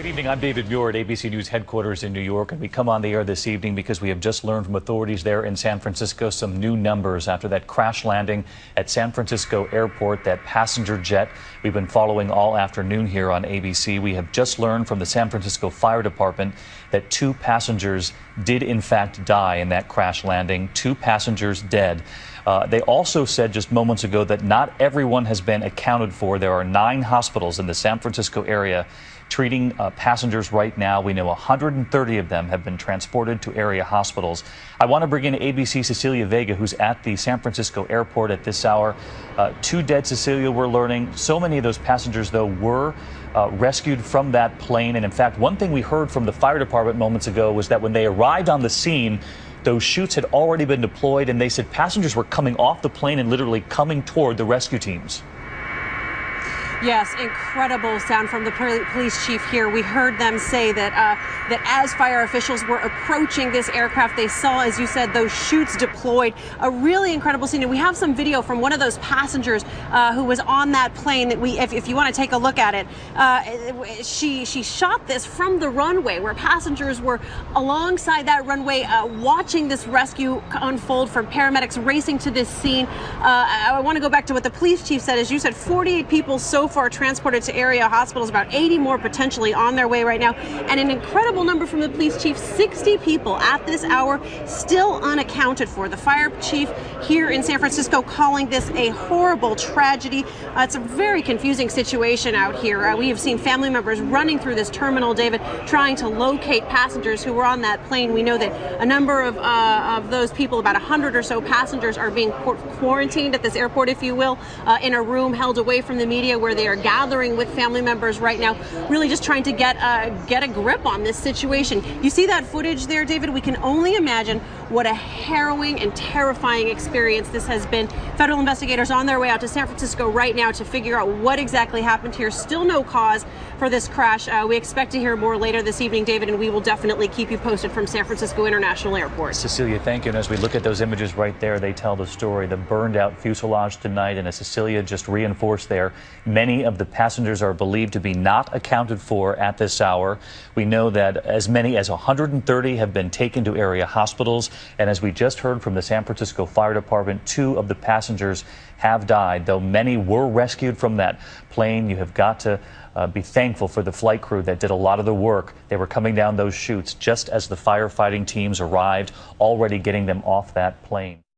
Good evening. I'm David Muir at ABC News headquarters in New York, and we come on the air this evening because we have just learned from authorities there in San Francisco some new numbers after that crash landing at San Francisco Airport, that passenger jet we've been following all afternoon here on ABC. We have just learned from the San Francisco Fire Department that 2 passengers did in fact die in that crash landing, 2 passengers dead. They also said just moments ago that not everyone has been accounted for. There are 9 hospitals in the San Francisco area treating passengers right now. We know 130 of them have been transported to area hospitals. I want to bring in ABC Cecilia Vega, who's at the San Francisco airport at this hour. 2 dead, Cecilia, we're learning. So many of those passengers, though, were rescued from that plane. And in fact, one thing we heard from the fire department moments ago was that when they arrived on the scene, those chutes had already been deployed, and they said passengers were coming off the plane and literally coming toward the rescue teams. Yes, incredible sound from the police chief here. We heard them say that that as fire officials were approaching this aircraft, they saw, as you said, those chutes deployed. A really incredible scene. And we have some video from one of those passengers who was on that plane that if you want to take a look at it, she shot this from the runway where passengers were alongside that runway watching this rescue unfold, from paramedics racing to this scene. I want to go back to what the police chief said. As you said, 48 people so far transported to area hospitals, about 80 more potentially on their way right now, and an incredible number from the police chief, 60 people at this hour still unaccounted for. The fire chief here in San Francisco calling this a horrible tragedy. It's a very confusing situation out here. We have seen family members running through this terminal, David, trying to locate passengers who were on that plane. We know that a number of those people, about 100 or so passengers, are being quarantined at this airport, if you will, in a room held away from the media, where they are gathering with family members right now, really just trying to get a grip on this situation. You see that footage there, David? We can only imagine what a harrowing and terrifying experience this has been. Federal investigators on their way out to San Francisco right now to figure out what exactly happened here. Still no cause for this crash. We expect to hear more later this evening, David, and we will definitely keep you posted from San Francisco International Airport. Cecilia, thank you. And as we look at those images right there, they tell the story. The burned out fuselage tonight, and as Cecilia just reinforced there, many of the passengers are believed to be not accounted for at this hour. We know that as many as 130 have been taken to area hospitals. And as we just heard from the San Francisco Fire Department, 2 of the passengers have died, though many were rescued from that plane. You have got to be thankful for the flight crew that did a lot of the work. They were coming down those chutes just as the firefighting teams arrived, already getting them off that plane.